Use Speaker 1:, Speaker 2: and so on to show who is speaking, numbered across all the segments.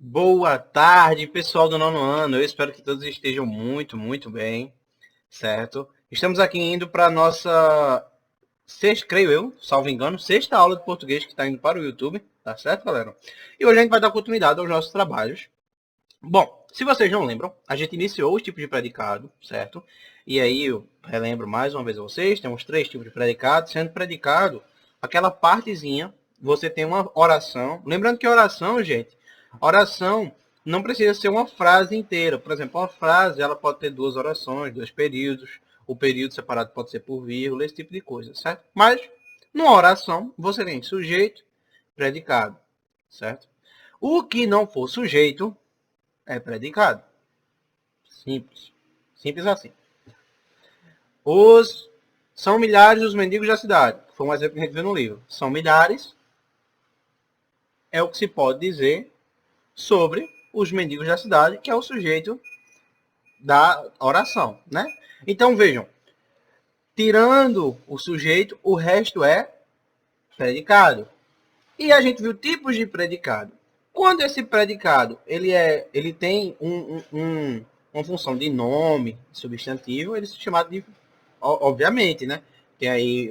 Speaker 1: Boa tarde, pessoal do nono ano. Eu espero que todos estejam muito bem, certo? Estamos aqui indo para a nossa sexta, creio eu, salvo engano, sexta aula de português que está indo para o YouTube, tá certo, galera? E hoje a gente vai dar continuidade aos nossos trabalhos. Bom, se vocês não lembram, a gente iniciou os tipos de predicado, certo? E aí eu relembro mais uma vez a vocês, temos três tipos de predicado, sendo predicado aquela partezinha, você tem uma oração. Lembrando que oração, gente, oração não precisa ser uma frase inteira. Por exemplo, uma frase ela pode ter duas orações, dois períodos. O período separado pode ser por vírgula, esse tipo de coisa, certo? Mas, numa oração, você tem sujeito, predicado, certo? O que não for sujeito é predicado. Simples. Simples assim. Os São milhares os mendigos da cidade. Foi um exemplo que a gente viu no livro. São milhares é o que se pode dizer sobre os mendigos da cidade, que é o sujeito da oração, né? Então vejam, tirando o sujeito, o resto é predicado. E a gente viu tipos de predicado. Quando esse predicado ele tem uma função de nome, substantivo, ele é chamado de, obviamente, né? Tem aí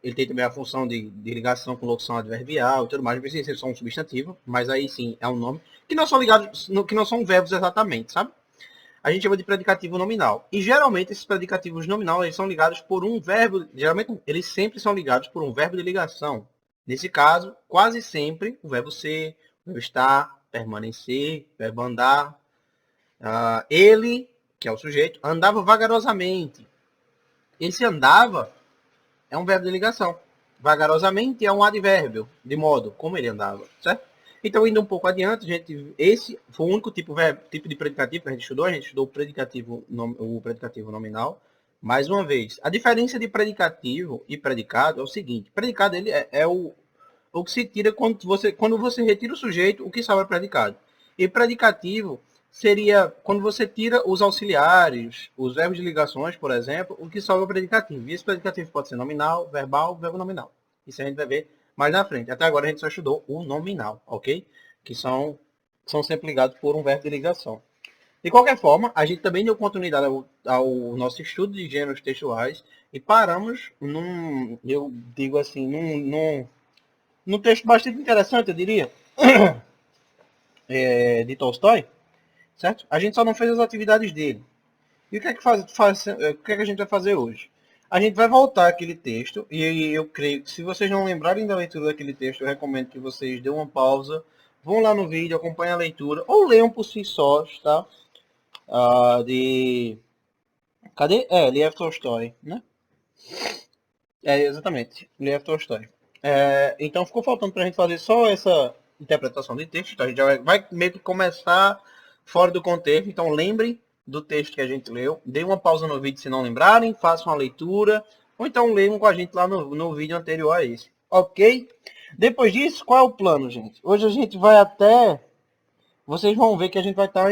Speaker 1: ele tem também a função de ligação com locução adverbial e tudo mais, não precisa ser só um substantivo, mas aí sim é um nome, que não são ligados, que não são verbos exatamente, sabe? A gente chama de predicativo nominal. E geralmente esses predicativos nominais eles são ligados por um verbo, geralmente eles sempre são ligados por um verbo de ligação. Nesse caso, quase sempre o verbo ser, o verbo estar, permanecer, o verbo andar. Ele, que é o sujeito, andava vagarosamente. Esse andava é um verbo de ligação. Vagarosamente é um advérbio, de modo como ele andava, certo? Então, indo um pouco adiante, esse foi o único tipo de predicativo que a gente estudou. A gente estudou o predicativo nominal. Mais uma vez, a diferença de predicativo e predicado é o seguinte. Predicado ele é o que se tira quando você retira o sujeito, o que sobra é predicado. E predicativo seria quando você tira os auxiliares, os verbos de ligações, por exemplo, o que sobra é o predicativo. E esse predicativo pode ser nominal, verbal, verbo nominal. Isso a gente vai ver mais na frente. Até agora a gente só estudou o nominal, ok? Que são sempre ligados por um verbo de ligação. De qualquer forma, a gente também deu continuidade ao nosso estudo de gêneros textuais e paramos eu digo assim, num texto bastante interessante, eu diria, de Tolstói, certo? A gente só não fez as atividades dele. E o que é que, o que é que a gente vai fazer hoje? A gente vai voltar aquele texto, e eu creio que se vocês não lembrarem da leitura daquele texto, eu recomendo que vocês dêem uma pausa, vão lá no vídeo, acompanhem a leitura, ou leiam por si sós, tá? De... Cadê? Lev Tolstói, né? Exatamente, Lev Tolstói. Então ficou faltando para a gente fazer só essa interpretação de texto. Então a gente já vai meio que começar fora do contexto. Então lembrem do texto que a gente leu. Dê uma pausa no vídeo se não lembrarem. Façam a leitura. Ou então leiam com a gente lá no vídeo anterior a esse. Ok? Depois disso, qual é o plano, gente? Hoje a gente vai até... Vocês vão ver que a gente vai estar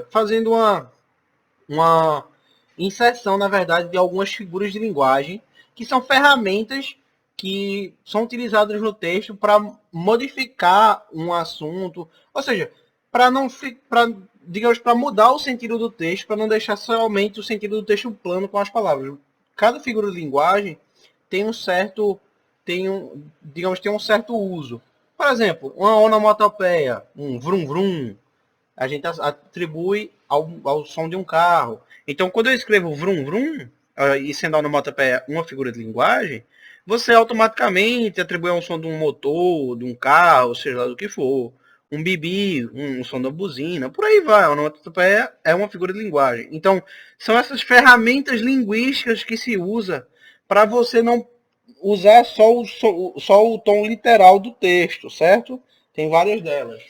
Speaker 1: fazendo uma inserção, na verdade, de algumas figuras de linguagem que são ferramentas que são utilizadas no texto para modificar um assunto, ou seja, para não para digamos para mudar o sentido do texto, para não deixar somente o sentido do texto plano com as palavras. Cada figura de linguagem tem um certo digamos tem um certo uso. Por exemplo, uma onomatopeia, um vrum vrum, a gente atribui ao som de um carro. Então, quando eu escrevo vrum vrum, e sendo a onomatopeia uma figura de linguagem, você automaticamente atribui ao som de um motor, de um carro, seja lá do que for, um bibi, um som da buzina, por aí vai. A onomatopeia é uma figura de linguagem. Então, são essas ferramentas linguísticas que se usa para você não usar só o tom literal do texto, certo? Tem várias delas.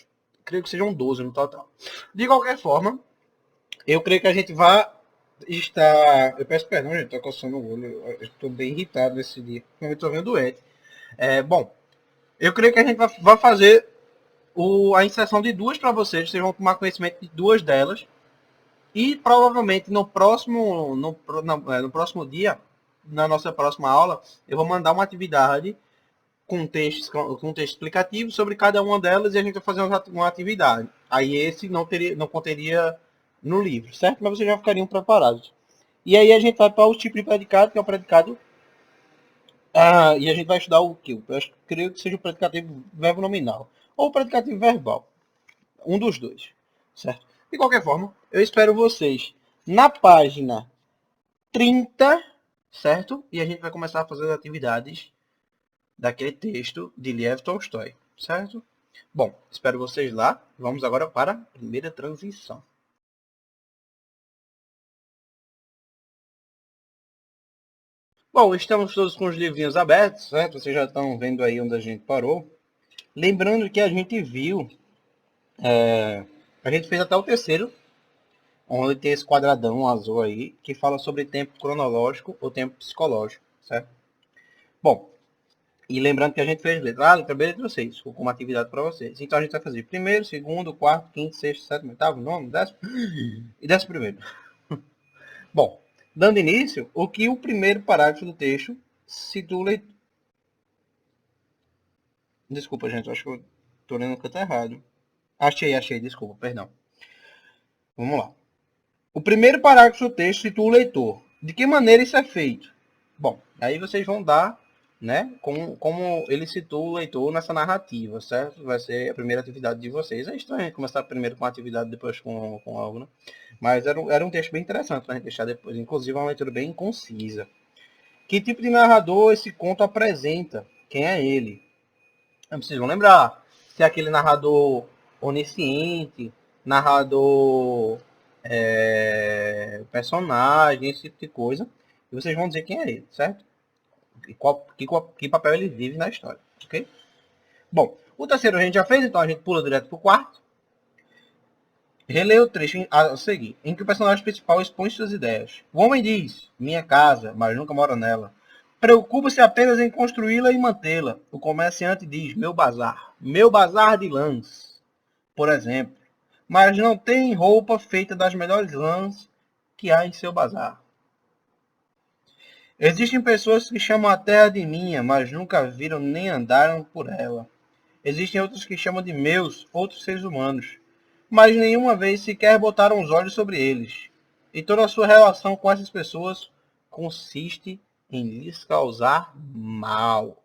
Speaker 1: Creio que sejam 12 no total. De qualquer forma, eu creio que a gente vai estar... Eu peço perdão, gente, estou coçando o olho. Estou bem irritado nesse dia. Eu estou vendo doente. Bom, eu creio que a gente vai fazer a inserção de duas para vocês. Vocês vão tomar conhecimento de duas delas. E provavelmente no próximo dia, na nossa próxima aula, eu vou mandar uma atividade com texto explicativo sobre cada uma delas e a gente vai fazer uma atividade. Aí esse não conteria no livro, certo? Mas vocês já ficariam preparados. E aí a gente vai para o tipo de predicado, que é o predicado. E a gente vai estudar o que? Eu creio que seja o predicativo verbo nominal. Ou o predicativo verbal. Um dos dois. Certo? De qualquer forma, eu espero vocês na página 30, certo? E a gente vai começar a fazer as atividades daquele texto de Lev Tolstói, certo? Bom, espero vocês lá. Vamos agora para a primeira transição. Bom, estamos todos com os livrinhos abertos, certo? Vocês já estão vendo aí onde a gente parou. Lembrando que a gente viu, a gente fez até o terceiro, onde tem esse quadradão azul aí, que fala sobre tempo cronológico ou tempo psicológico, certo? Bom, e lembrando que a gente fez letra A, letra B, letra C, isso como atividade para vocês. Então a gente vai fazer primeiro, segundo, quarto, quinto, sexto, sétimo, oitavo, nono, décimo e décimo primeiro. Bom, dando início, o que o primeiro parágrafo do texto situa... Desculpa, gente, acho que eu estou lendo o canto errado. Achei, desculpa, perdão. Vamos lá. O primeiro parágrafo do texto situa o leitor. De que maneira isso é feito? Bom, aí vocês vão dar, né, como ele situa o leitor nessa narrativa, certo? Vai ser a primeira atividade de vocês. É estranho começar primeiro com a atividade, depois com algo, né? Mas era um texto bem interessante para a gente deixar depois. Inclusive, uma leitura bem concisa. Que tipo de narrador esse conto apresenta? Quem é ele? Vocês vão lembrar. Se é aquele narrador onisciente, narrador personagem, esse tipo de coisa. E vocês vão dizer quem é ele, certo? Que papel ele vive na história, ok? Bom, o terceiro a gente já fez, então a gente pula direto para o quarto. Releia o trecho a seguir, em que o personagem principal expõe suas ideias. O homem diz, minha casa, mas nunca mora nela. Preocupa-se apenas em construí-la e mantê-la. O comerciante diz, meu bazar de lãs, por exemplo. Mas não tem roupa feita das melhores lãs que há em seu bazar. Existem pessoas que chamam a terra de minha, mas nunca viram nem andaram por ela. Existem outros que chamam de meus, outros seres humanos, mas nenhuma vez sequer botaram os olhos sobre eles. E toda a sua relação com essas pessoas consiste em lhes causar mal.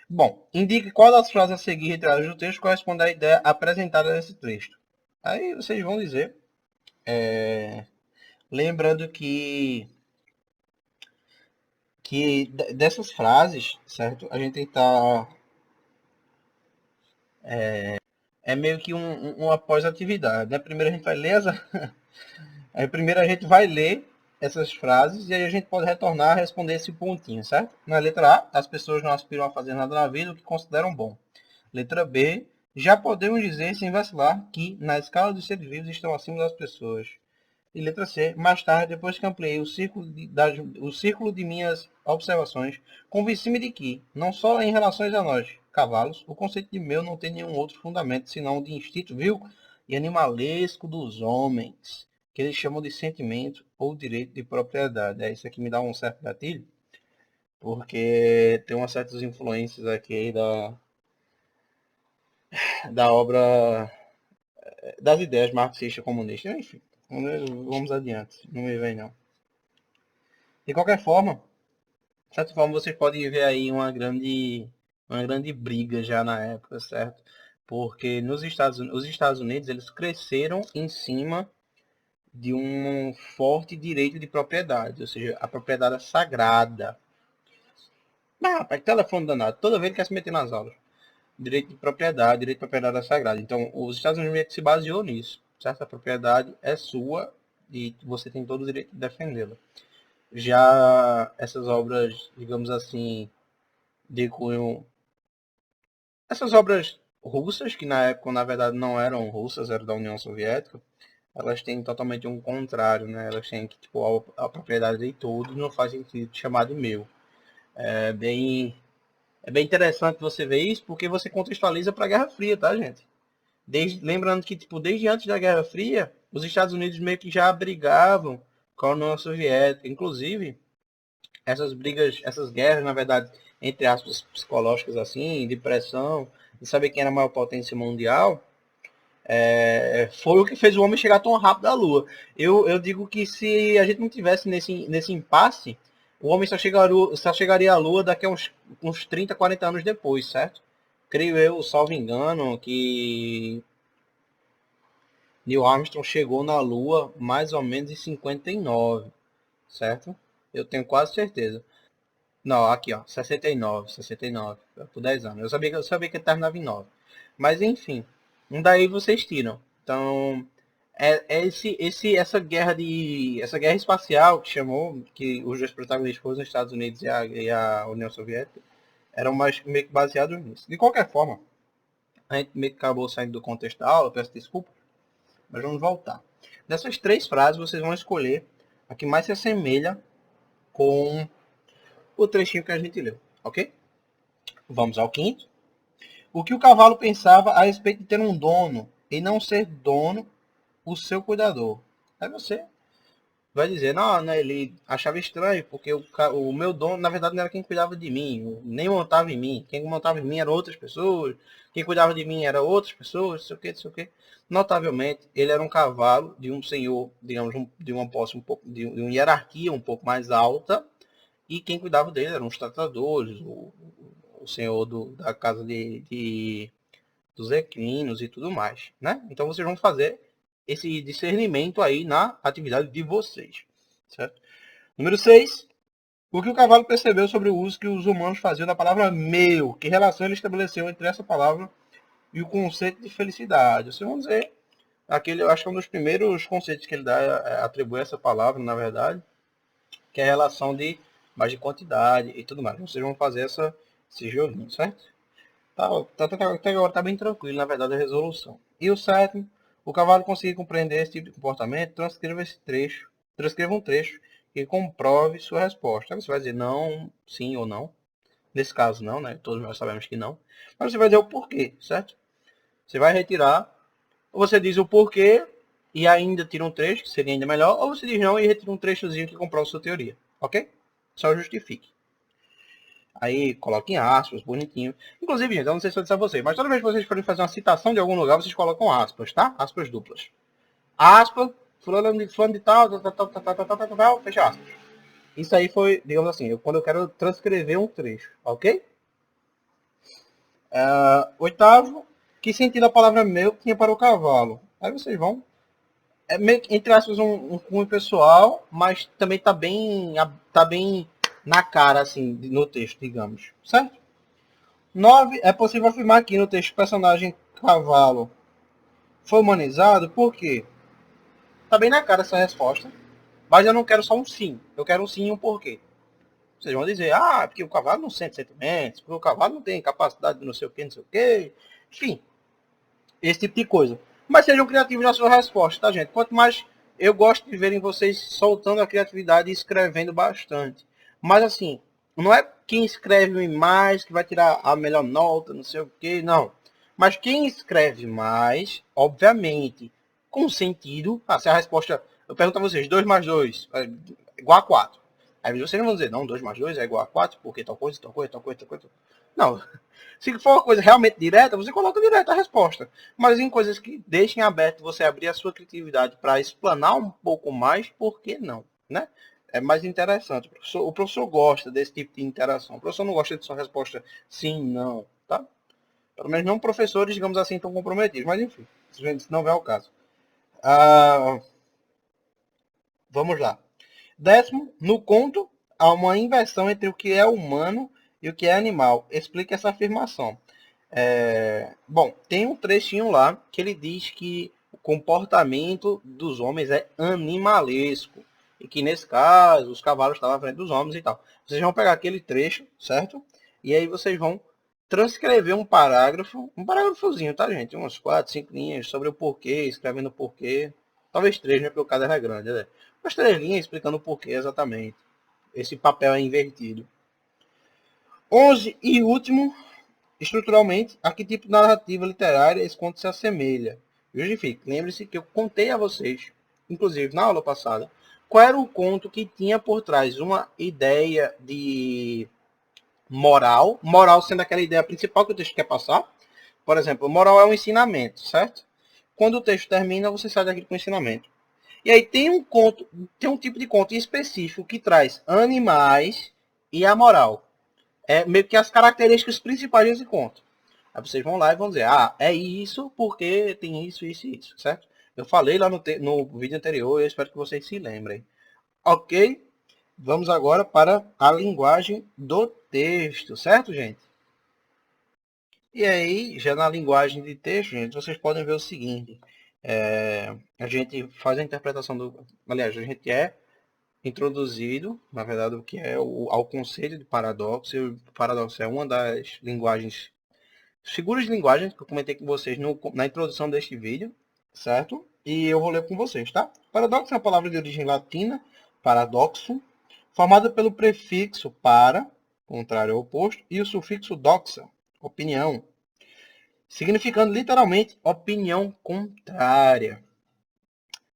Speaker 1: Bom, indique qual das frases a seguir retiradas do texto corresponde à ideia apresentada nesse texto. Aí vocês vão dizer, lembrando que dessas frases, certo? A gente está é meio que uma pós-atividade, né? Primeiro a gente vai ler aí primeiro a gente vai ler essas frases e aí a gente pode retornar a responder esse pontinho, certo? Na letra A, as pessoas não aspiram a fazer nada na vida o que consideram bom. Letra B, já podemos dizer sem vacilar que na escala dos seres vivos estão acima das pessoas. E letra C, mais tarde, depois que ampliei o círculo de minhas observações, convenci-me de que, não só em relação a nós, cavalos, o conceito de meu não tem nenhum outro fundamento, senão o de instinto vil e animalesco dos homens, que eles chamam de sentimento ou direito de propriedade. Isso aqui me dá um certo gatilho, porque tem umas certas influências aqui da obra, das ideias marxistas comunistas. Enfim, vamos adiante, não me vem não. De qualquer forma, de certa forma, vocês podem ver aí uma grande briga já na época, certo? Porque os Estados Unidos eles cresceram em cima de um forte direito de propriedade, ou seja, a propriedade é sagrada. Rapaz, telefone danado, toda vez ele quer se meter nas aulas. Direito de propriedade é sagrado. Então, os Estados Unidos se baseou nisso, certo? A propriedade é sua e você tem todo o direito de defendê-la. Já essas obras, digamos assim, de cunho... Essas obras russas, que na época, na verdade, não eram russas, eram da União Soviética, elas têm totalmente um contrário, né? Elas têm que, tipo, a propriedade de todos não faz sentido chamar de meu. É bem, é bem interessante você ver isso, porque você contextualiza para a Guerra Fria, tá, gente? Lembrando que, tipo, desde antes da Guerra Fria, os Estados Unidos meio que já brigavam com a União Soviética. Inclusive, essas brigas, essas guerras, na verdade, entre aspas, psicológicas assim, de pressão, de saber quem era a maior potência mundial, foi o que fez o homem chegar tão rápido à Lua. Eu digo que se a gente não tivesse nesse impasse, o homem só chegaria à Lua daqui a uns 30, 40 anos depois, certo? Creio eu, salvo engano, que Neil Armstrong chegou na Lua mais ou menos em 59, certo? Eu tenho quase certeza. Não, aqui ó, 69, por 10 anos. Eu sabia que ele terminava em 9. Mas enfim, daí vocês tiram. Então, essa guerra espacial que chamou, que os dois protagonistas foram os Estados Unidos e a União Soviética, eram mais meio que baseados nisso. De qualquer forma, a gente meio que acabou saindo do contexto da aula, peço desculpa, mas vamos voltar. Dessas 3 frases, vocês vão escolher a que mais se assemelha com o trechinho que a gente leu, ok? Vamos ao quinto. O que o cavalo pensava a respeito de ter um dono e não ser dono o seu cuidador? Aí você vai dizer, não, né, ele achava estranho, porque o meu dono, na verdade, não era quem cuidava de mim, nem montava em mim. Quem montava em mim eram outras pessoas, quem cuidava de mim eram outras pessoas, não sei o que, não sei o que. Notavelmente, ele era um cavalo de um senhor, digamos, de uma posse um pouco, de uma hierarquia um pouco mais alta, e quem cuidava dele eram os tratadores, o senhor da casa dos equinos e tudo mais, né? Então vocês vão fazer esse discernimento aí na atividade de vocês, certo? Número 6. O que o cavalo percebeu sobre o uso que os humanos faziam da palavra meu? Que relação ele estabeleceu entre essa palavra e o conceito de felicidade? Vocês vão dizer, eu acho que é um dos primeiros conceitos que ele dá, atribui a essa palavra, na verdade, que é a relação mais de quantidade e tudo mais. Vocês vão fazer esse joguinho, certo? Até agora está bem tranquilo, na verdade, a resolução. E o sétimo, o cavalo conseguir compreender esse tipo de comportamento, transcreva um trecho e comprove sua resposta. Aí você vai dizer não, sim ou não. Nesse caso não, né? Todos nós sabemos que não. Mas você vai dizer o porquê, certo? Você vai retirar, ou você diz o porquê e ainda tira um trecho, que seria ainda melhor, ou você diz não e retira um trechozinho que comprova sua teoria, ok? Só justifique. Aí coloquem aspas, bonitinho. Inclusive, gente, eu não sei se eu disse a vocês, mas toda vez que vocês forem fazer uma citação de algum lugar, vocês colocam aspas, tá? Aspas duplas. Aspa, fulano de tal, fecha aspas. Isso aí foi, digamos assim, quando eu quero transcrever um trecho, ok? Oitavo, que sentido a palavra meu tinha para o cavalo? Aí vocês vão. É meio que, entre aspas, um cunho pessoal, mas também tá bem na cara, assim, no texto, digamos. Certo? 9. É possível afirmar que no texto o personagem cavalo foi humanizado, por quê? Tá bem na cara essa resposta, mas eu não quero só um sim. Eu quero um sim e um porquê. Vocês vão dizer, porque o cavalo não sente sentimentos, porque o cavalo não tem capacidade de não sei o que, não sei o que. Enfim, esse tipo de coisa. Mas sejam criativos na sua resposta, tá, gente? Quanto mais eu gosto de verem vocês soltando a criatividade e escrevendo bastante. Mas assim, não é quem escreve mais que vai tirar a melhor nota, não sei o que, não. Mas quem escreve mais, obviamente, com sentido. Se a resposta. Eu pergunto a vocês, 2 mais 2 é igual a 4. Aí vocês não vão dizer, não, 2 mais 2 é igual a 4, porque tal coisa, tal coisa, tal coisa, tal coisa. Não. Se for uma coisa realmente direta, você coloca direto a resposta. Mas em coisas que deixem aberto você abrir a sua criatividade para explanar um pouco mais, por que não? Né? É mais interessante. O professor gosta desse tipo de interação. O professor não gosta de sua resposta sim, não. Tá? Pelo menos não professores, digamos assim, tão comprometidos. Mas enfim, isso não é o caso. Vamos lá. 10º, no conto, há uma inversão entre o que é humano e o que é animal. Explique essa afirmação. Bom, tem um trechinho lá que ele diz que o comportamento dos homens é animalesco. E que nesse caso os cavalos estavam à frente dos homens e tal. Vocês vão pegar aquele trecho, certo? E aí vocês vão transcrever um parágrafozinho, tá, gente? Umas 4, 5 linhas sobre o porquê, escrevendo o porquê. Talvez 3, né? Porque o caderno é grande, né? Umas 3 linhas explicando o porquê exatamente. Esse papel é invertido. 11 e último, estruturalmente, a que tipo de narrativa literária esse conto se assemelha? Justifique. Lembre-se que eu contei a vocês, inclusive na aula passada, qual era o conto que tinha por trás uma ideia de moral, moral sendo aquela ideia principal que o texto quer passar. Por exemplo, moral é um ensinamento, certo? Quando o texto termina, você sai daquele com ensinamento. E aí tem um conto, tem um tipo de conto específico que traz animais e a moral. É meio que as características principais desse conto. Aí vocês vão lá e vão dizer, ah, é isso porque tem isso, isso e isso, certo? Eu falei lá no vídeo anterior e eu espero que vocês se lembrem. Ok? Vamos agora para a linguagem do texto, certo, gente? E aí, já na linguagem de texto, gente, vocês podem ver o seguinte. A gente faz a interpretação do... Aliás, a gente é introduzido, na verdade, o que é ao conceito de paradoxo. E o paradoxo é uma das linguagens, figuras de linguagem que eu comentei com vocês na introdução deste vídeo, certo? E eu vou ler com vocês, tá? Paradoxo é uma palavra de origem latina, paradoxo, formada pelo prefixo para, contrário ao oposto, e o sufixo doxa, opinião, significando literalmente opinião contrária.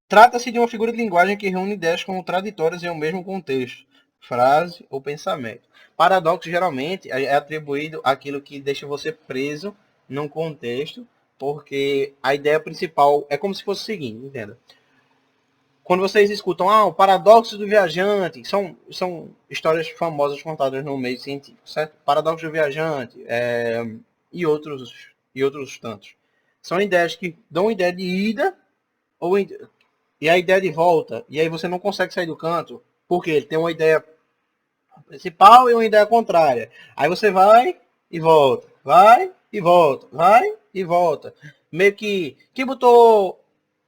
Speaker 1: Trata-se de uma figura de linguagem que reúne ideias contraditórias em um mesmo contexto, frase ou pensamento. Paradoxo geralmente é atribuído àquilo que deixa você preso num contexto, porque a ideia principal é como se fosse o seguinte, entenda? Quando vocês escutam, o paradoxo do viajante, são histórias famosas contadas no meio científico, certo? Paradoxo do viajante e outros tantos. São ideias que dão ideia de ida e a ideia de volta, e aí você não consegue sair do canto, porque ele tem uma ideia principal e uma ideia contrária. Aí você vai e volta, vai e volta, vai e volta. Meio que botou...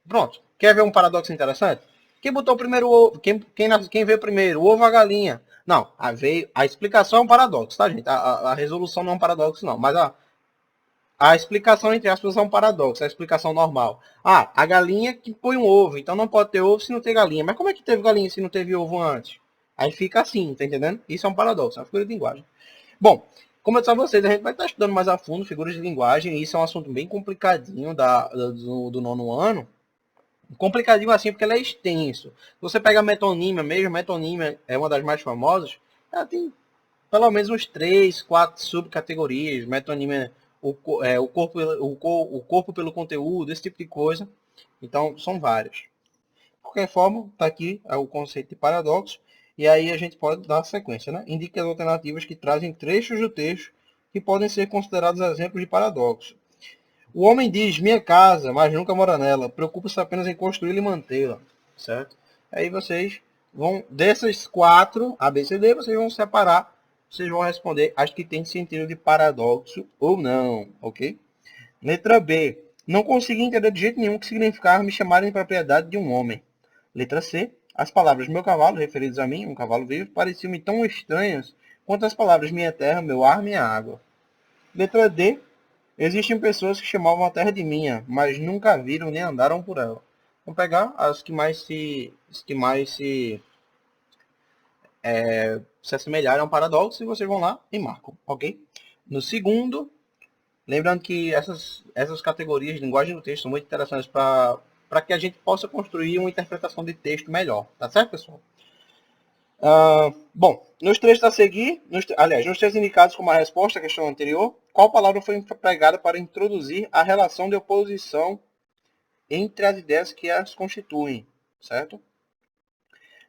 Speaker 1: Pronto, quer ver um paradoxo interessante? Quem botou primeiro o ovo? Quem veio primeiro? O ovo ou a galinha? Não, a explicação é um paradoxo, tá, gente? A resolução não é um paradoxo, não. Mas a explicação, entre aspas, é um paradoxo, a explicação normal. A galinha que põe um ovo, então não pode ter ovo se não tem galinha. Mas como é que teve galinha se não teve ovo antes? Aí fica assim, tá entendendo? Isso é um paradoxo, é uma figura de linguagem. Bom, como eu disse a vocês, a gente vai estar estudando mais a fundo figuras de linguagem, e isso é um assunto bem complicadinho do nono ano. Complicadinho assim, porque ele é extenso. Se você pega a metonímia mesmo, a metonímia é uma das mais famosas, ela tem pelo menos uns 3, 4 subcategorias. Metonímia, o corpo pelo conteúdo, esse tipo de coisa. Então, são várias. De qualquer forma, está aqui o conceito de paradoxo. E aí a gente pode dar sequência, né? Indique as alternativas que trazem trechos do texto que podem ser considerados exemplos de paradoxo. O homem diz, minha casa, mas nunca mora nela. Preocupa-se apenas em construí-la e mantê-la. Certo? Aí vocês vão, dessas 4, A, B, C, D, vocês vão separar. Vocês vão responder as que têm sentido de paradoxo ou não. Ok? Letra B. Não consegui entender de jeito nenhum o que significava me chamarem de propriedade de um homem. Letra C. As palavras meu cavalo, referidas a mim, um cavalo vivo, pareciam-me tão estranhas quanto as palavras minha terra, meu ar, minha água. Letra D. Existem pessoas que chamavam a terra de minha, mas nunca viram nem andaram por ela. Vamos pegar as que mais se assemelharem a um paradoxo e vocês vão lá e marcam, ok? No segundo, lembrando que essas categorias de linguagem do texto são muito interessantes para que a gente possa construir uma interpretação de texto melhor, tá certo, pessoal? Bom, nos trechos a seguir, nos trechos indicados como a resposta à questão anterior, qual palavra foi empregada para introduzir a relação de oposição entre as ideias que as constituem, certo?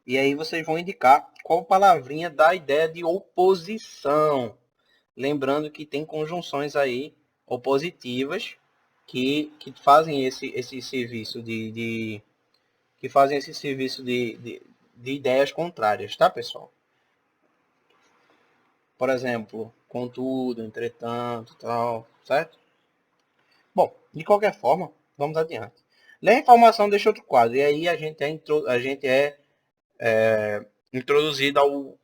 Speaker 1: E aí vocês vão indicar qual palavrinha dá a ideia de oposição. Lembrando que tem conjunções aí opositivas que fazem esse serviço que fazem esse serviço de ideias contrárias, tá, pessoal? Por exemplo, contudo, entretanto, tal, certo? Bom, de qualquer forma, vamos adiante. Ler a informação deixa outro quadro, e aí a gente é introduzido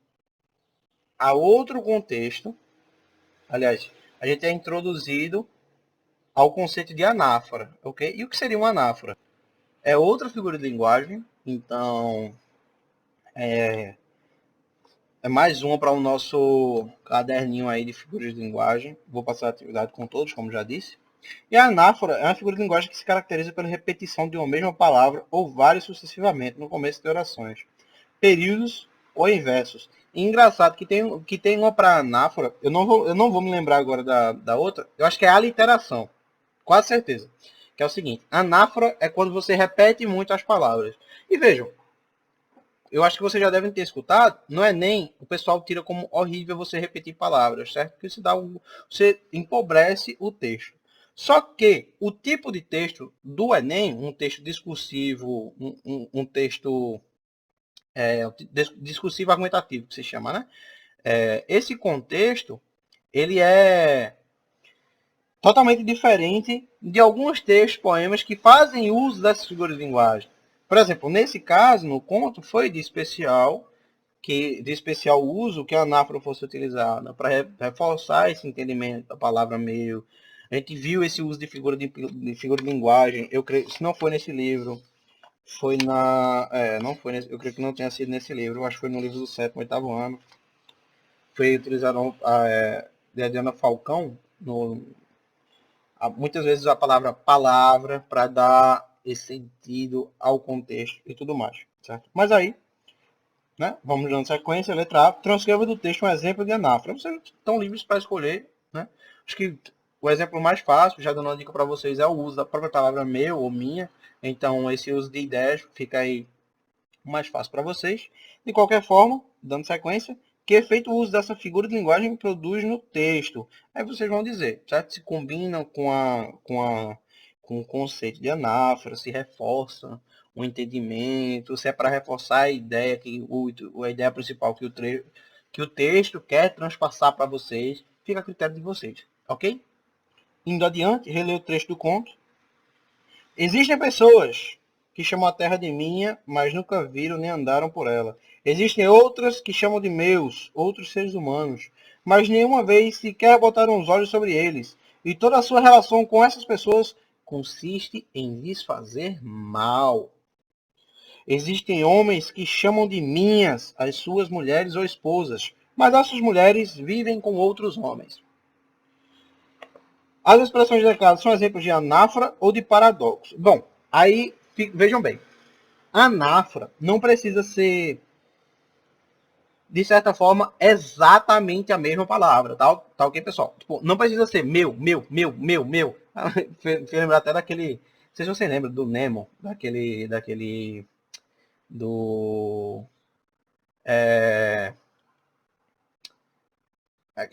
Speaker 1: a outro contexto. Aliás, a gente é introduzido ao conceito de anáfora, ok? E o que seria uma anáfora? É outra figura de linguagem, então é mais uma para o nosso caderninho aí de figuras de linguagem. Vou passar a atividade com todos, como já disse. E a anáfora é uma figura de linguagem que se caracteriza pela repetição de uma mesma palavra ou várias sucessivamente no começo de orações. períodos ou inversos. E engraçado que tem uma para anáfora, eu não vou me lembrar agora da outra, eu acho que é aliteração, quase certeza. Que é o seguinte, anáfora é quando você repete muito as palavras. E vejam, eu acho que vocês já devem ter escutado, no Enem, o pessoal tira como horrível você repetir palavras, certo? Porque você empobrece o texto. Só que o tipo de texto do Enem, um texto discursivo, um texto discursivo argumentativo, que se chama, né? Esse contexto, ele é totalmente diferente de alguns textos, poemas que fazem uso dessas figuras de linguagem. Por exemplo, nesse caso, no conto, foi de especial uso que a anáfora fosse utilizada para reforçar esse entendimento da palavra meio. A gente viu esse uso de figura de linguagem. Eu creio, se não foi nesse livro, foi na, não foi nesse, eu creio que não tenha sido nesse livro. Eu acho que foi no livro do 7º, 8º ano. Foi utilizado de Adriana Falcão muitas vezes a palavra para dar esse sentido ao contexto e tudo mais, certo? Mas aí, né, vamos dando sequência, letra A, transcreva do texto um exemplo de anáfora. Vocês estão livres para escolher, né? Acho que o exemplo mais fácil, já dando uma dica para vocês, é o uso da própria palavra meu ou minha. Então, esse uso de ideias fica aí mais fácil para vocês. De qualquer forma, dando sequência, que efeito o uso dessa figura de linguagem produz no texto? Aí vocês vão dizer, certo? Se combinam com o conceito de anáfora, se reforça o entendimento, se é para reforçar a ideia a ideia principal que o texto quer transpassar para vocês, fica a critério de vocês, ok? Indo adiante, releio o trecho do conto. Existem pessoas que chamam a terra de minha, mas nunca viram nem andaram por ela. Existem outras que chamam de meus, outros seres humanos, mas nenhuma vez sequer botaram os olhos sobre eles. E toda a sua relação com essas pessoas consiste em lhes fazer mal. Existem homens que chamam de minhas as suas mulheres ou esposas, mas essas mulheres vivem com outros homens. As expressões destacadas são exemplos de anáfora ou de paradoxo. Bom, aí vejam bem. Anáfora não precisa ser, de certa forma, exatamente a mesma palavra, tá ok, pessoal? Tipo, não precisa ser meu. Fez lembrar até daquele, não sei se você lembra do Nemo, do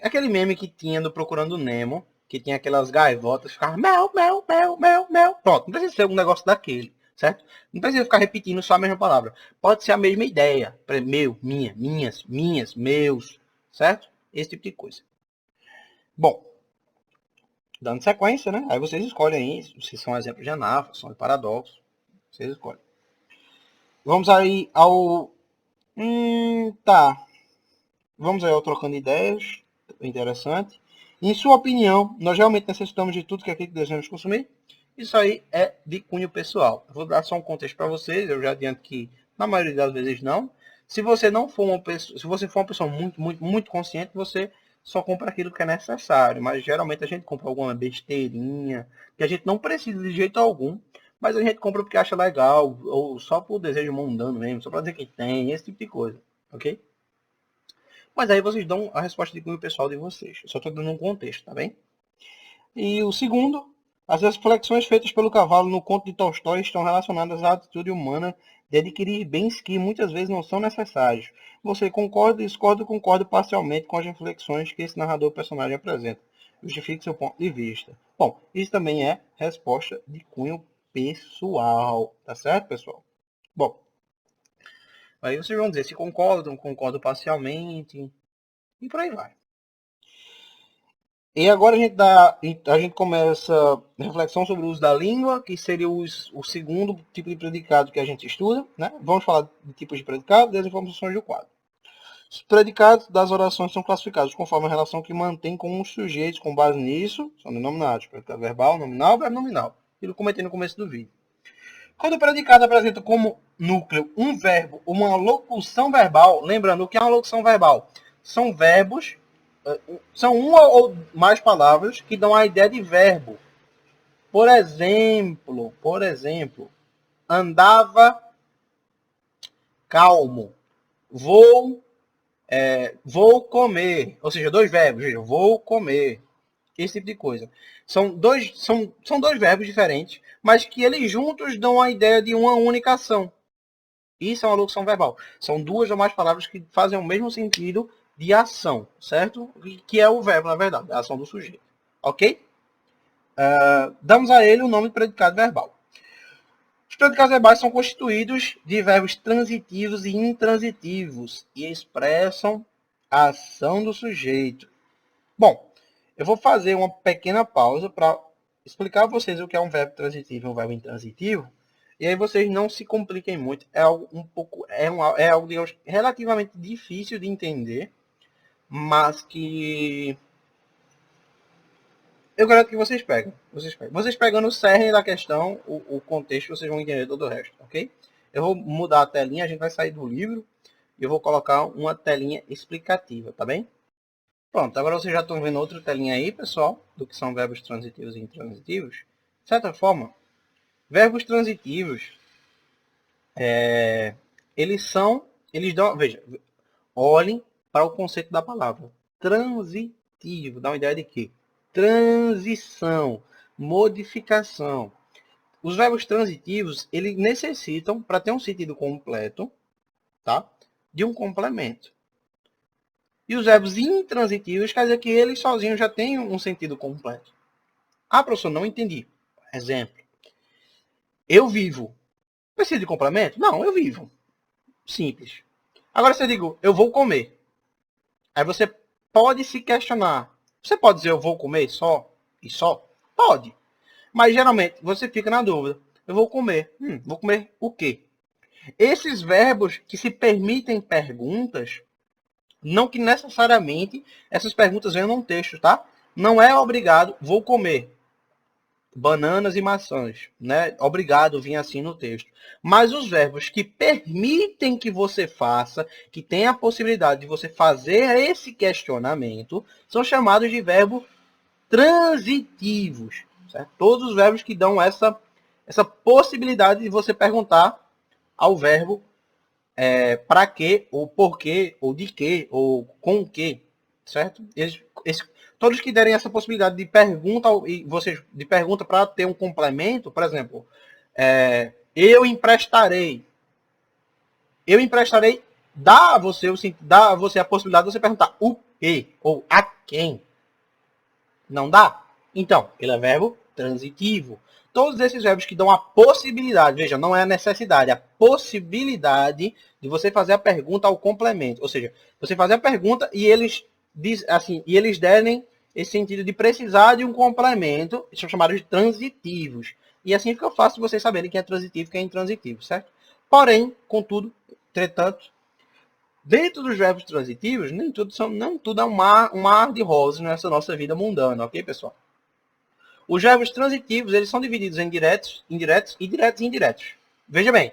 Speaker 1: aquele meme que tinha do Procurando Nemo, que tinha aquelas gaivotas, ficava mel. Pronto, não precisa ser um negócio daquele, certo? Não precisa ficar repetindo só a mesma palavra. Pode ser a mesma ideia. Meu, minha, minhas, meus, certo? Esse tipo de coisa. Bom, dando sequência, né? Aí vocês escolhem aí se são exemplos de anáfora, são de paradoxo. Vocês escolhem. Vamos aí ao... tá. Vamos aí ao trocando ideias. Interessante. Em sua opinião, nós realmente necessitamos de tudo que aqui que desejamos consumir? Isso aí é de cunho pessoal. Eu vou dar só um contexto para vocês. Eu já adianto que na maioria das vezes não. Se você não for uma pessoa, se você for uma pessoa muito consciente, você só compra aquilo que é necessário. Mas geralmente a gente compra alguma besteirinha que a gente não precisa de jeito algum, mas a gente compra porque acha legal ou só por desejo mundano mesmo, só para dizer que tem, esse tipo de coisa, ok? Mas aí vocês dão a resposta de cunho pessoal de vocês. Eu só estou dando um contexto, tá bem? E o segundo, as reflexões feitas pelo cavalo no conto de Tolstói estão relacionadas à atitude humana de adquirir bens que muitas vezes não são necessários. Você concorda, discorda ou concorda parcialmente com as reflexões que esse narrador personagem apresenta. Justifique seu ponto de vista. Bom, isso também é resposta de cunho pessoal. Tá certo, pessoal? Bom, aí vocês vão dizer se concordam, concordam parcialmente, e por aí vai. E agora a gente começa a reflexão sobre o uso da língua, que seria o segundo tipo de predicado que a gente estuda, né? Vamos falar de tipos de predicado e das informações do quadro. Os predicados das orações são classificados conforme a relação que mantém com os sujeitos. Com base nisso, são denominados predicado verbal, nominal e verbo nominal. Eu comentei no começo do vídeo. Quando o predicado apresenta como núcleo um verbo, uma locução verbal, lembrando o que é uma locução verbal? São verbos, são uma ou mais palavras que dão a ideia de verbo. Por exemplo, andava calmo. vou comer. Ou seja, dois verbos. Veja, vou comer. Esse tipo de coisa. São dois verbos diferentes, mas que eles juntos dão a ideia de uma única ação. Isso é uma locução verbal. São duas ou mais palavras que fazem o mesmo sentido de ação, certo? Que é o verbo, na verdade, a ação do sujeito. Ok? Damos a ele o nome de predicado verbal. Os predicados verbais são constituídos de verbos transitivos e intransitivos e expressam a ação do sujeito. Bom, eu vou fazer uma pequena pausa para explicar a vocês o que é um verbo transitivo e um verbo intransitivo. E aí vocês não se compliquem muito. É algo digamos, relativamente difícil de entender, mas que eu garanto que vocês pegam. Vocês pegando o cerne da questão, o contexto, vocês vão entender todo o resto, ok? Eu vou mudar a telinha, a gente vai sair do livro e eu vou colocar uma telinha explicativa, tá bem? Pronto, agora vocês já estão vendo outra telinha aí, pessoal, do que são verbos transitivos e intransitivos. De certa forma, verbos transitivos, eles dão, veja, olhem para o conceito da palavra. Transitivo, dá uma ideia de quê? Transição, modificação. Os verbos transitivos, eles necessitam, para ter um sentido completo, tá? De um complemento. E os verbos intransitivos quer dizer que eles sozinhos já têm um sentido completo. Ah, professor, não entendi. Exemplo. Eu vivo. Precisa de complemento? Não, eu vivo. Simples. Agora se eu digo, eu vou comer. Aí você pode se questionar. Você pode dizer eu vou comer só e só? Pode. Mas geralmente você fica na dúvida. Eu vou comer. Vou comer o quê? Esses verbos que se permitem perguntas, não que necessariamente essas perguntas venham num texto, tá? Não é obrigado, vou comer bananas e maçãs, né? Obrigado, vinha assim no texto. Mas os verbos que permitem que você faça, que tem a possibilidade de você fazer esse questionamento, são chamados de verbos transitivos. Certo? Todos os verbos que dão essa possibilidade de você perguntar ao verbo para quê, ou por quê, ou de quê, ou com que, certo? Todos que derem essa possibilidade de pergunta e vocês de pergunta para ter um complemento, por exemplo, eu emprestarei. Eu emprestarei dá a você a possibilidade de você perguntar o quê ou a quem. Não dá? Então, ele é verbo transitivo. Todos esses verbos que dão a possibilidade, veja, não é a necessidade, a possibilidade de você fazer a pergunta ao complemento. Ou seja, você fazer a pergunta e eles derem esse sentido de precisar de um complemento, são chamados de transitivos. E assim fica fácil de vocês saberem quem é transitivo e quem é intransitivo, certo? Porém, contudo, entretanto, dentro dos verbos transitivos, não tudo é um mar de rosas nessa nossa vida mundana, ok, pessoal? Os verbos transitivos, eles são divididos em diretos, indiretos e diretos e indiretos. Veja bem,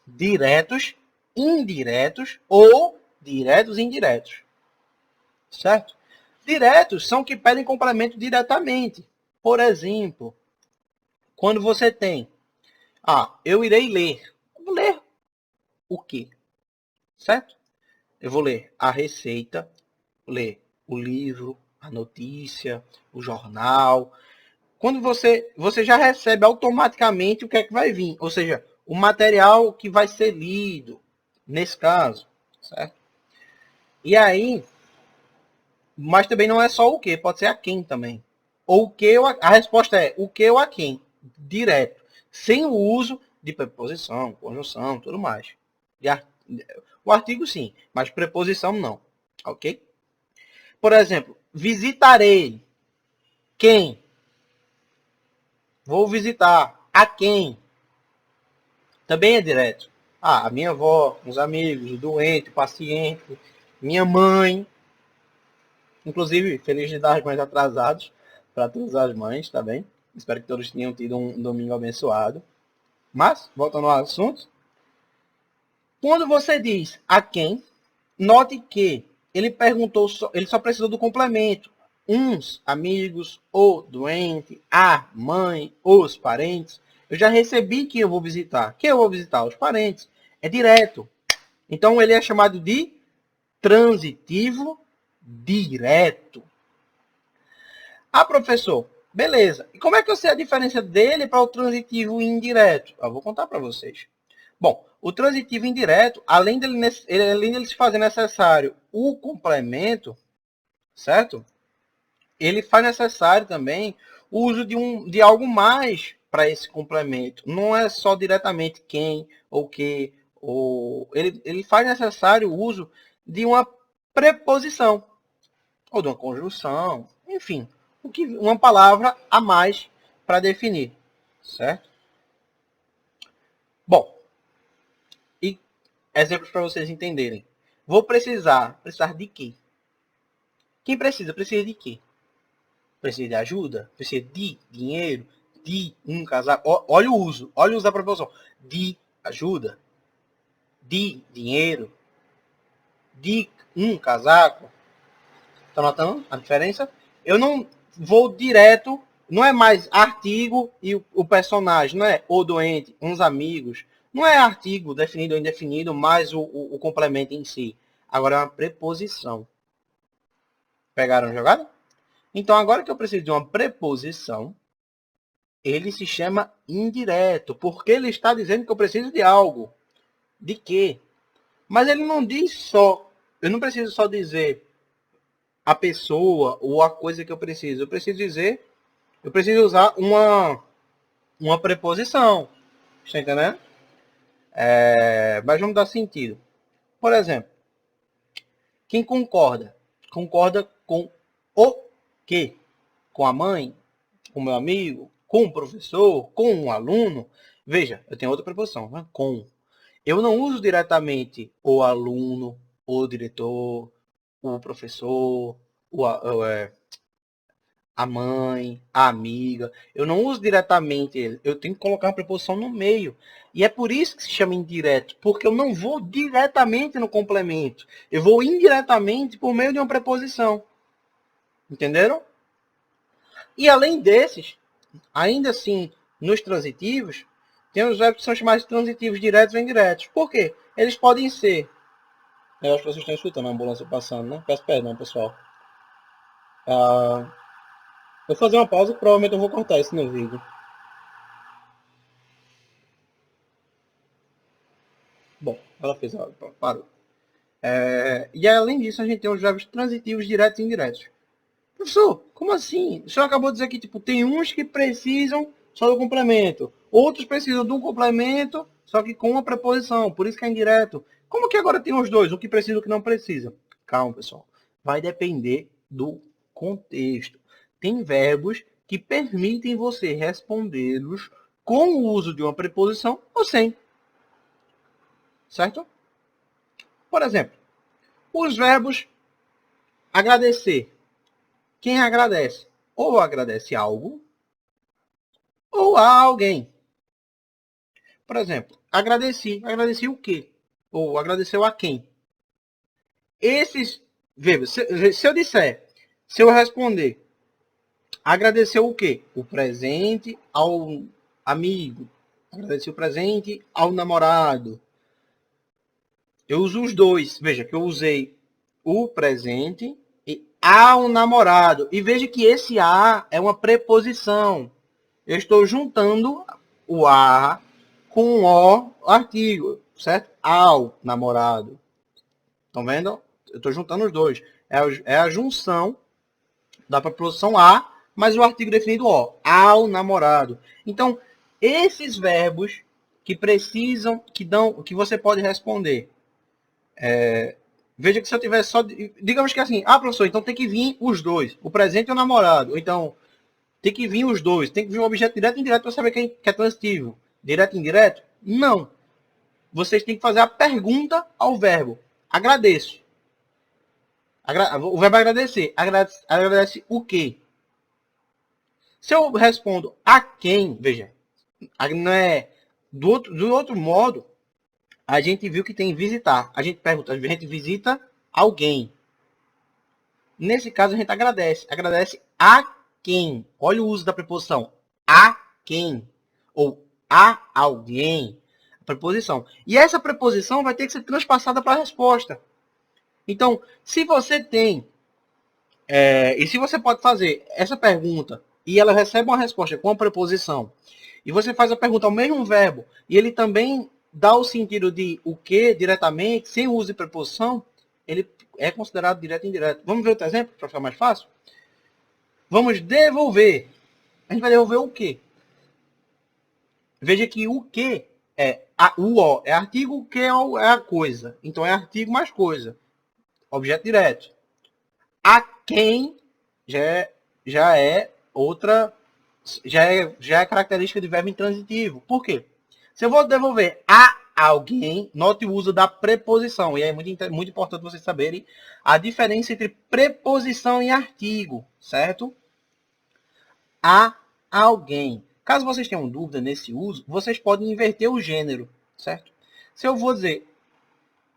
Speaker 1: diretos, indiretos ou diretos e indiretos. Certo? Diretos são que pedem complemento diretamente. Por exemplo, quando você tem, eu irei ler. Eu vou ler o quê? Certo? Eu vou ler a receita, ler o livro, a notícia, o jornal. Quando você já recebe automaticamente o que é que vai vir. Ou seja, o material que vai ser lido, nesse caso. Certo? E aí, mas também não é só o que, pode ser a quem também. Ou o que, a resposta é o que ou a quem. Direto. Sem o uso de preposição, conjunção, tudo mais. O artigo sim, mas preposição não. Ok? Por exemplo, visitarei. Quem? Vou visitar. A quem? Também é direto. A minha avó, os amigos, o doente, o paciente, minha mãe. Inclusive, feliz dia das mães atrasados para todas as mães, tá bem? Espero que todos tenham tido um domingo abençoado. Mas, voltando ao assunto, quando você diz a quem, note que ele perguntou, ele só precisou do complemento. Uns, amigos, o doente, a mãe, os parentes. Eu já recebi quem eu vou visitar. Quem eu vou visitar? Os parentes. É direto. Então, ele é chamado de transitivo direto. Ah, professor, beleza. E como é que eu sei a diferença dele para o transitivo indireto? Eu vou contar para vocês. Bom, o transitivo indireto, além dele se fazer necessário o complemento, certo? Ele faz necessário também o uso de algo mais para esse complemento. Não é só diretamente quem ou que. Ele faz necessário o uso de uma preposição ou de uma conjunção, enfim, uma palavra a mais para definir, certo? Bom, e exemplos para vocês entenderem. Vou precisar de quê? Quem precisa? Precisa de quê? Precisa de ajuda? Precisa de dinheiro? De um casaco? Olha o uso da preposição. De ajuda? De dinheiro? De um casaco? Tá notando a diferença? Eu não vou direto, não é mais artigo e o personagem, não é o doente, uns amigos. Não é artigo definido ou indefinido, mais o complemento em si. Agora é uma preposição. Pegaram a jogada? Então, agora que eu preciso de uma preposição, ele se chama indireto, porque ele está dizendo que eu preciso de algo. De quê? Mas ele não diz só, eu não preciso só dizer a pessoa ou a coisa que eu preciso. Eu preciso usar uma preposição. Está entendendo? Mas vamos dar sentido. Por exemplo, quem concorda? Concorda com o quê? Com a mãe? Com o meu amigo? Com o professor? Com um aluno? Veja, eu tenho outra preposição, né? Com. Eu não uso diretamente o aluno, o diretor, o professor, a mãe, a amiga. Eu não uso diretamente ele. Eu tenho que colocar uma preposição no meio. E é por isso que se chama indireto, porque eu não vou diretamente no complemento. Eu vou indiretamente por meio de uma preposição. Entenderam? E além desses, ainda assim, nos transitivos, tem os verbos que são chamados de transitivos diretos ou indiretos. Por quê? Eles podem ser... Eu acho que vocês estão escutando a ambulância passando, né? Peço perdão, pessoal. Vou fazer uma pausa, provavelmente eu vou cortar isso no vídeo. Bom, ela fez, parou. E além disso, a gente tem os verbos transitivos diretos e indiretos. Professor, como assim? O senhor acabou de dizer que tipo, tem uns que precisam só do complemento, outros precisam de um complemento, só que com uma preposição, por isso que é indireto. Como que agora tem os dois, o que precisa e o que não precisa? Calma, pessoal. Vai depender do contexto. Tem verbos que permitem você respondê-los com o uso de uma preposição ou sem. Certo? Por exemplo, os verbos agradecer. Quem agradece? Ou agradece algo, ou a alguém. Por exemplo, agradeci. Agradeci o quê? Ou agradeceu a quem? Esses verbos, se eu disser, se eu responder, agradeceu o quê? O presente ao amigo. Agradeceu o presente ao namorado. Eu uso os dois. Veja que eu usei o presente e ao namorado. E veja que esse a é uma preposição. Eu estou juntando o a com o artigo, certo? Ao namorado. Estão vendo? Eu estou juntando os dois. É a junção da preposição a, mas o artigo definido o. Ao namorado. Então, esses verbos que precisam, que você pode responder. Veja que se eu tivesse só... Digamos que assim, professor, então tem que vir os dois. O presente e o namorado. Então, tem que vir os dois. Tem que vir um objeto direto e indireto para saber quem é transitivo. Direto e indireto? Não. Vocês têm que fazer a pergunta ao verbo. Agradeço. O verbo agradecer. Agradece o quê? Se eu respondo a quem, veja, não é do outro modo, a gente viu que tem visitar. A gente pergunta, a gente visita alguém. Nesse caso, a gente agradece. Agradece a quem? Olha o uso da preposição. A quem? Ou a alguém. Preposição. E essa preposição vai ter que ser transpassada para a resposta. Então, se você tem... e se você pode fazer essa pergunta e ela recebe uma resposta com a preposição, e você faz a pergunta ao mesmo verbo, e ele também dá o sentido de o que diretamente, sem o uso de preposição, ele é considerado direto e indireto. Vamos ver outro exemplo, para ficar mais fácil? Vamos devolver. A gente vai devolver o quê? Veja que o que o O é artigo, o que é a coisa. Então é artigo mais coisa. Objeto direto. A quem já é outra, já é característica de verbo intransitivo. Por quê? Se eu vou devolver a alguém, note o uso da preposição. E é muito importante vocês saberem a diferença entre preposição e artigo, certo? A alguém. Caso vocês tenham dúvida nesse uso, vocês podem inverter o gênero, certo? Se eu vou dizer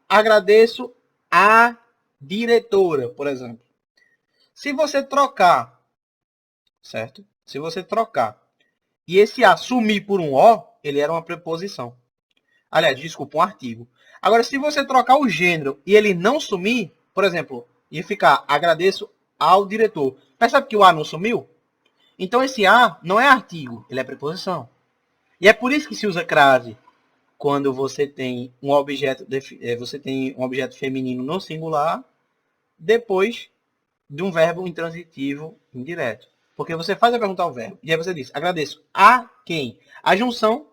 Speaker 1: agradeço a diretora, por exemplo. Se você trocar, certo? Se você trocar e esse a sumir por um O, ele era uma preposição. Aliás, desculpa, um artigo. Agora, se você trocar o gênero e ele não sumir, por exemplo, e ficar agradeço ao diretor. Percebe que o A não sumiu? Então, esse A não é artigo, ele é preposição. E é por isso que se usa crase quando você tem um objeto, feminino no singular, depois de um verbo intransitivo indireto. Porque você faz a pergunta ao verbo, e aí você diz, agradeço a quem? A junção,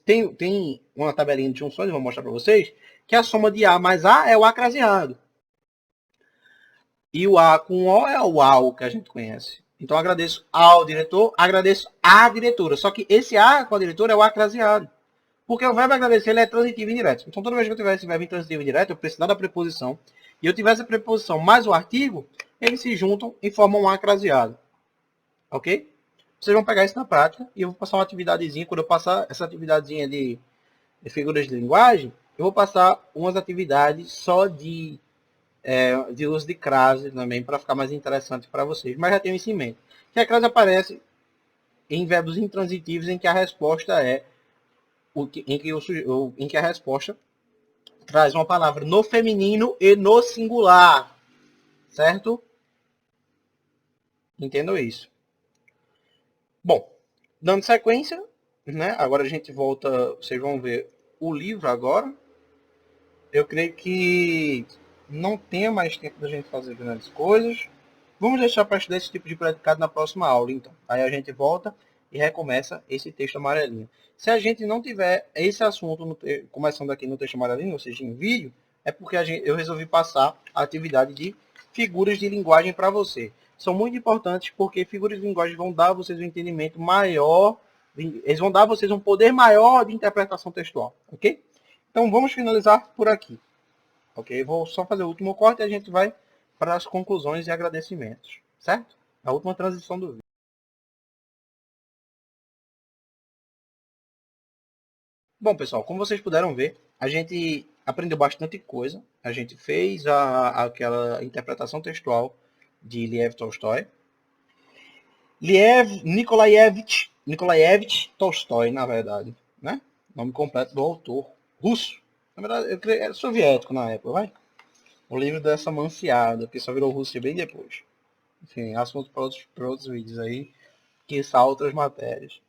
Speaker 1: tem uma tabelinha de junções, eu vou mostrar para vocês, que a soma de A mais A é o A craseado. E o A com O é o AO que a gente conhece. Então, agradeço ao diretor, agradeço à diretora. Só que esse A com a diretora é o A craseado. Porque o verbo agradecer ele é transitivo e indireto. Então, toda vez que eu tiver esse verbo intransitivo e indireto, eu preciso da preposição, e eu tiver essa preposição mais o artigo, eles se juntam e formam um A craseado. Ok? Vocês vão pegar isso na prática, e eu vou passar uma atividadezinha. Quando eu passar essa atividadezinha de figuras de linguagem, eu vou passar umas atividades só de uso de crase também, para ficar mais interessante para vocês. Mas já tenho isso em mente. Que a crase aparece em verbos intransitivos em que a resposta é em que a resposta traz uma palavra no feminino e no singular. Certo? Entendam isso. Bom, dando sequência, né? Agora a gente volta, vocês vão ver o livro agora. Eu creio que não tenha mais tempo da gente fazer grandes coisas. Vamos deixar para estudar esse tipo de predicado na próxima aula, então. Aí a gente volta e recomeça esse texto amarelinho. Se a gente não tiver esse assunto começando aqui no texto amarelinho, ou seja, em vídeo, é porque eu resolvi passar a atividade de figuras de linguagem para você. São muito importantes porque figuras de linguagem vão dar a vocês um entendimento maior, eles vão dar a vocês um poder maior de interpretação textual, ok? Então vamos finalizar por aqui, ok? Vou só fazer o último corte e a gente vai para as conclusões e agradecimentos, certo? A última transição do vídeo. Bom, pessoal, como vocês puderam ver, a gente aprendeu bastante coisa. A gente fez aquela interpretação textual de Lev Tolstói. Lev Nikolaevich Tolstói, na verdade, né? Nome completo do autor russo. Na verdade, eu creio, era soviético na época, vai? O livro dessa manciada, que só virou Rússia bem depois. Enfim, assunto para outros vídeos aí, que são outras matérias.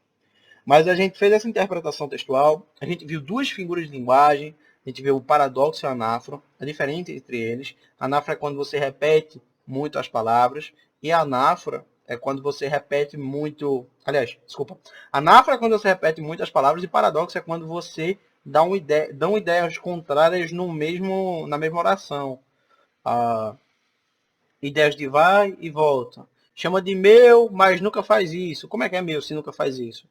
Speaker 1: Mas a gente fez essa interpretação textual, a gente viu duas figuras de linguagem, a gente viu o paradoxo e a anáfora, a diferença entre eles. A anáfora é quando você repete muito as palavras, e a anáfora é quando você repete muito... Aliás, desculpa. A anáfora é quando você repete muitas palavras, e paradoxo é quando você dão ideias contrárias na mesma oração. Ideias de vai e volta. Chama de meu, mas nunca faz isso. Como é que é meu se nunca faz isso?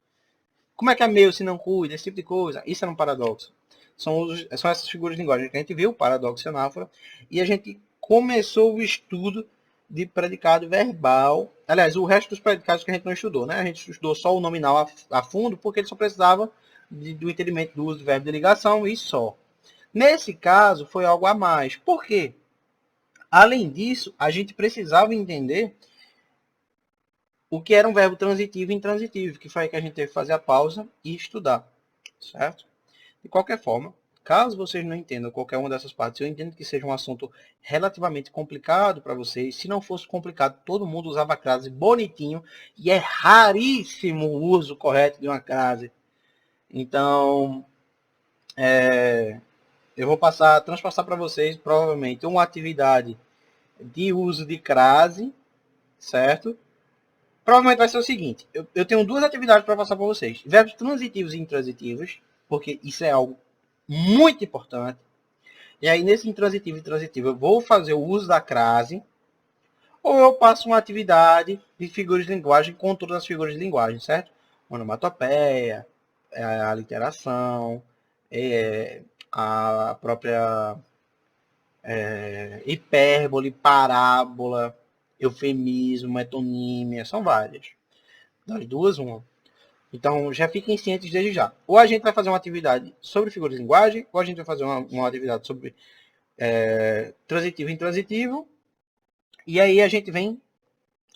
Speaker 1: Como é que é meu se não cuida? Esse tipo de coisa. Isso é um paradoxo. São essas figuras de linguagem que a gente viu, paradoxo e anáfora, e a gente começou o estudo de predicado verbal. Aliás, o resto dos predicados que a gente não estudou, né? A gente estudou só o nominal a fundo, porque ele só precisava do entendimento do uso do verbo de ligação e só. Nesse caso, foi algo a mais. Por quê? Além disso, a gente precisava entender o que era um verbo transitivo e intransitivo, que foi aí que a gente teve que fazer a pausa e estudar, certo? De qualquer forma, caso vocês não entendam qualquer uma dessas partes, eu entendo que seja um assunto relativamente complicado para vocês. Se não fosse complicado, todo mundo usava a crase bonitinho, e é raríssimo o uso correto de uma crase. Então, eu vou transpassar para vocês, provavelmente, uma atividade de uso de crase, certo? Provavelmente vai ser o seguinte, eu tenho duas atividades para passar para vocês. Verbos transitivos e intransitivos, porque isso é algo muito importante. E aí, nesse intransitivo e transitivo, eu vou fazer o uso da crase, ou eu passo uma atividade de figuras de linguagem com todas as figuras de linguagem, certo? Onomatopeia, a literação, a própria hipérbole, parábola, eufemismo, metonímia, são várias. Das duas, uma. Então, já fiquem cientes desde já. Ou a gente vai fazer uma atividade sobre figuras de linguagem, ou a gente vai fazer uma atividade sobre transitivo e intransitivo, e aí a gente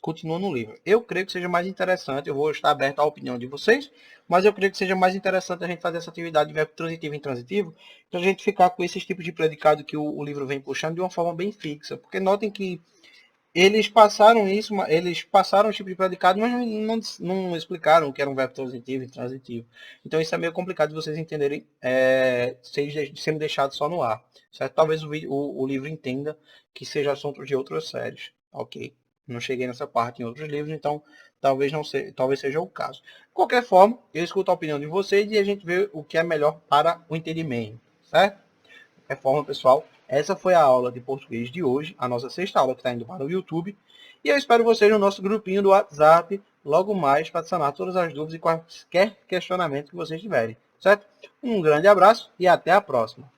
Speaker 1: continua no livro. Eu creio que seja mais interessante, eu vou estar aberto à opinião de vocês, mas eu creio que seja mais interessante a gente fazer essa atividade de verbo transitivo e intransitivo, para a gente ficar com esses tipos de predicado que o livro vem puxando de uma forma bem fixa. Porque notem que eles passaram esse tipo de predicado, mas não explicaram o que era um verbo transitivo e intransitivo. Então isso é meio complicado de vocês entenderem, sendo deixado só no ar. Certo? Talvez o livro entenda que seja assunto de outras séries. Ok? Não cheguei nessa parte em outros livros, então talvez seja o caso. De qualquer forma, eu escuto a opinião de vocês e a gente vê o que é melhor para o entendimento. Certo? De qualquer forma, pessoal, essa foi a aula de português de hoje, a nossa sexta aula que está indo para o YouTube. E eu espero vocês no nosso grupinho do WhatsApp logo mais para sanar todas as dúvidas e qualquer questionamento que vocês tiverem. Certo? Um grande abraço e até a próxima.